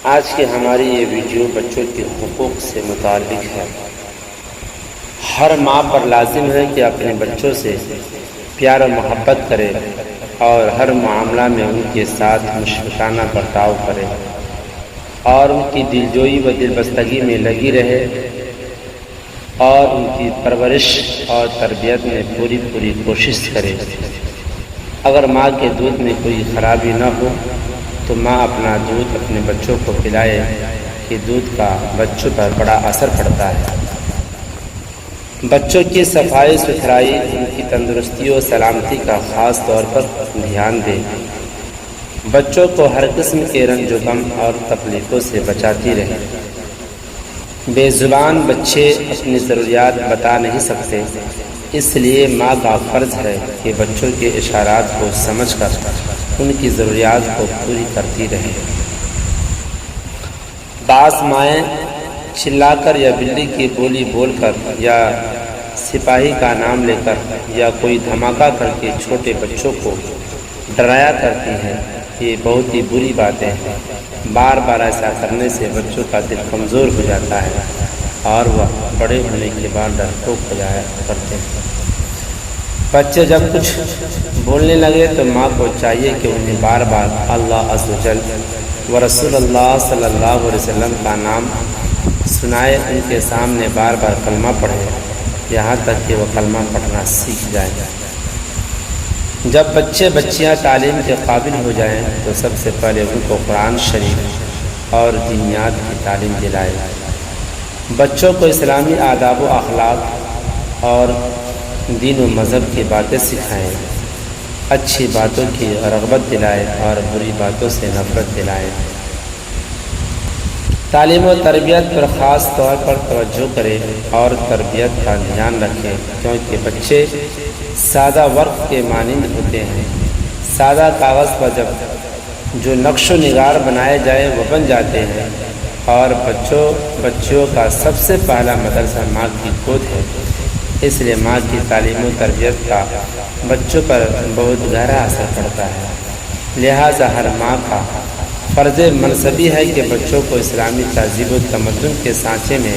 آج کی ہماری یہ ویڈیو بچوں کے حقوق سے متعلق ہے۔ ہر ماں پر لازم ہے کہ اپنے بچوں سے پیار و محبت کرے اور ہر معاملہ میں ان کے ساتھ مشفقانہ برتاؤ کرے اور ان کی دلجوئی و دلبستگی میں لگی رہے اور ان کی پرورش اور تربیت میں پوری کوشش کرے۔ اگر ماں کے دودھ میں کوئی خرابی نہ ہو تو ماں اپنا دودھ اپنے بچوں کو پلائے کہ دودھ کا بچوں پر بڑا اثر پڑتا ہے۔ بچوں کی صفائی ستھرائی، ان کی تندرستی و سلامتی کا خاص طور پر دھیان دے۔ بچوں کو ہر قسم کے رنج و غم اور تکلیفوں سے بچاتی رہے۔ بے زبان بچے اپنی ضروریات بتا نہیں سکتے، اس لیے ماں کا فرض ہے کہ بچوں کے اشارات کو سمجھ کر ان کی ضروریات کو پوری کرتی رہے۔ بعض مائیں چلا کر یا بلی کی بولی بول کر یا سپاہی کا نام لے کر یا کوئی دھماکہ کر کے چھوٹے بچوں کو ڈرایا کرتی ہیں۔ یہ بہت ہی بری باتیں ہیں۔ بار بار ایسا کرنے سے بچوں کا دل کمزور ہو جاتا ہے اور وہ بڑے ہونے کے بعد ڈرپوک ہو جایا کرتے ہیں۔ بچے جب کچھ بولنے لگے تو ماں کو چاہیے کہ انہیں بار بار اللہ عز و جل و رسول اللہ صلی اللہ علیہ وسلم کا نام سنائے، ان کے سامنے بار بار کلمہ پڑھے یہاں تک کہ وہ کلمہ پڑھنا سیکھ جائیں۔ جب بچے بچیاں تعلیم کے قابل ہو جائیں تو سب سے پہلے ان کو قرآن شریف اور دینیات کی تعلیم دلائے۔ بچوں کو اسلامی آداب و اخلاق اور دین و مذہب کی باتیں سکھائیں، اچھی باتوں کی رغبت دلائے اور بری باتوں سے نفرت دلائے۔ تعلیم و تربیت پر خاص طور پر توجہ کرے اور تربیت کا دھیان رکھے، کیونکہ بچے سادہ ورق کے مانند ہوتے ہیں۔ سادہ کاغذ پر جو نقش و نگار بنائے جائے وہ بن جاتے ہیں، اور بچیوں کا سب سے پہلا مدرسہ ماں کی گود ہے۔ اس لیے ماں کی تعلیم و تربیت کا بچوں پر بہت گہرا اثر پڑتا ہے۔ لہٰذا ہر ماں کا فرض منصبی ہے کہ بچوں کو اسلامی تہذیب و تمدن کے سانچے میں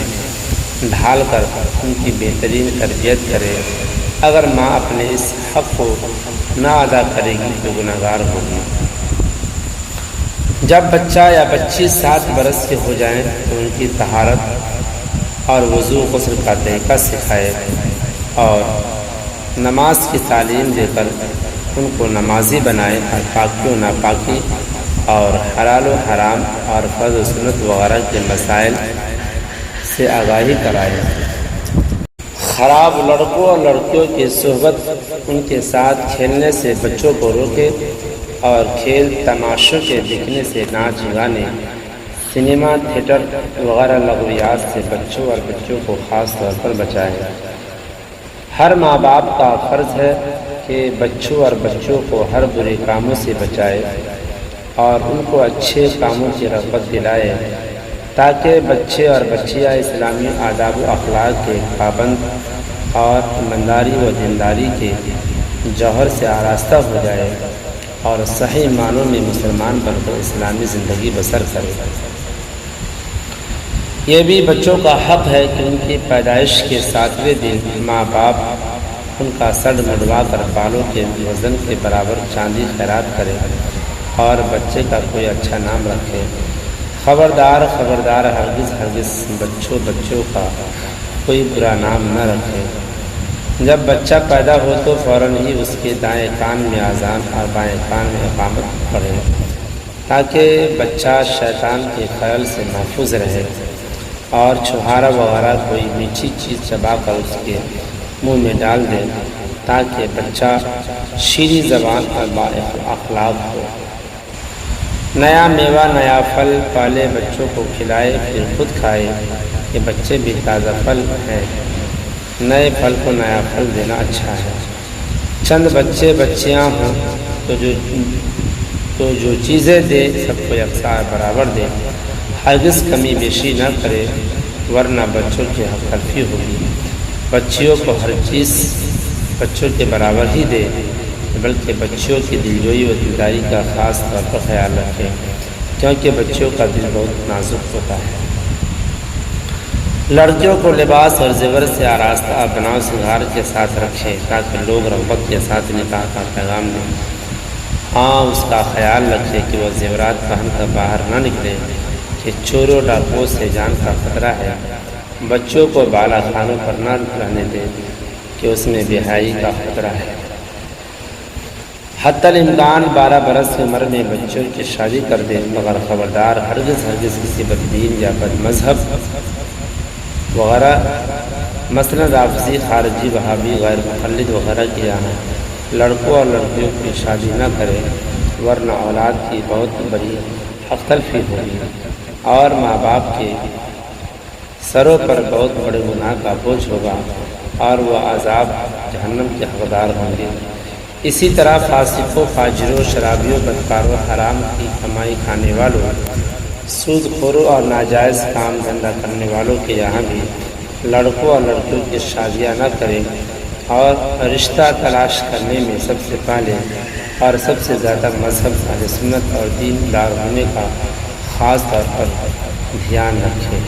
ڈھال کر ان کی بہترین تربیت کرے۔ اگر ماں اپنے اس حق کو نہ ادا کرے گی تو گنہگار ہوگی۔ جب بچہ یا بچی 7 برس کے ہو جائیں تو ان کی طہارت اور وضو غسل کا طریقہ سکھائے اور نماز کی تعلیم دے کر ان کو نمازی بنائے، اور پاکی و ناپاکی اور حلال و حرام اور فرض و سنت وغیرہ کے مسائل سے آگاہی کرائے۔ خراب لڑکوں اور لڑکیوں کی صحبت، ان کے ساتھ کھیلنے سے بچوں کو روکے اور کھیل تماشوں کے دیکھنے سے، ناچ گانے، سنیما تھیٹر وغیرہ لغویات سے بچوں اور بچوں کو خاص طور پر بچائے۔ ہر ماں باپ کا فرض ہے کہ بچوں اور بچوں کو ہر برے کاموں سے بچائے اور ان کو اچھے کاموں کی رغبت دلائے، تاکہ بچے اور بچیاں اسلامی آداب و اخلاق کے پابند اور ایمانداری و دینداری کے جوہر سے آراستہ ہو جائے اور صحیح معنوں میں مسلمان بن کر اسلامی زندگی بسر کرے۔ یہ بھی بچوں کا حق ہے کہ ان کی پیدائش کے 7ویں دن ماں باپ ان کا سر مڈوا کر بالوں کے وزن کے برابر چاندی خیرات کرے اور بچے کا کوئی اچھا نام رکھے۔ خبردار ہرگز بچوں کا کوئی برا نام نہ رکھے۔ جب بچہ پیدا ہو تو فوراً ہی اس کے دائیں کان میں اذان اور بائیں کان میں اقامت پڑھے، تاکہ بچہ شیطان کے خیال سے محفوظ رہے، اور چھہارا وغیرہ کوئی میٹھی چیز چبا کر اس کے منہ میں ڈال دے، تاکہ بچہ شیریں زبان اور با اخلاق ہو۔ نیا میوہ نیا پھل پالے بچوں کو کھلائے پھر خود کھائے، کہ بچے بھی تازہ پھل ہیں۔ نئے پھل کو نیا پھل دینا اچھا ہے۔ چند بچے بچیاں ہوں تو جو چیزیں دے سب کو یکساں برابر دے، ہرگز کمی بیشی نہ کرے، ورنہ بچوں کی حق تلفی ہوگی۔ بچیوں کو ہر چیز بچوں کے برابر ہی دے، بلکہ بچیوں کی دلجوئی و دینداری کا خاص طور پر خیال رکھے، کیونکہ بچوں کا دل بہت نازک ہوتا ہے۔ لڑکیوں کو لباس اور زیور سے آراستہ بناؤ سنگھار کے ساتھ رکھیں تاکہ لوگ رغبت کے ساتھ نکاح کا پیغام دیں۔ ہاں، اس کا خیال رکھیں کہ وہ زیورات پہن کر باہر نہ نکلے کہ چوروں ڈاکوؤں سے جان کا خطرہ ہے۔ بچوں کو بالا خانوں پر نہ رہنے دیں کہ اس میں بے حیائی کا خطرہ ہے۔ حتی الامکان 12 برس کی عمر میں بچوں کی شادی کر دیں، مگر خبردار ہرگز کسی بددین یا بد مذہب وغیرہ مثلا رافضی، خارجی، وہابی، غیر مقلد وغیرہ کے یہاں لڑکوں اور لڑکیوں کی شادی نہ کرے، ورنہ اولاد کی بہت بڑی حق تلفی ہوگی اور ماں باپ کے سروں پر بہت بڑے گناہ کا بوجھ ہوگا اور وہ عذاب جہنم کے حقدار ہوں گے۔ اسی طرح فاسقوں، فاجروں، شرابیوں، بدکاروں، حرام کی کمائی کھانے والوں، سود خوروں اور ناجائز کام دھندہ کرنے والوں کے یہاں بھی لڑکوں اور لڑکیوں کی شادیاں نہ کریں، اور رشتہ تلاش کرنے میں سب سے پہلے اور سب سے زیادہ مذہب اہل سنت اور دین دار ہونے کا خاص طور پر دھیان رکھیں۔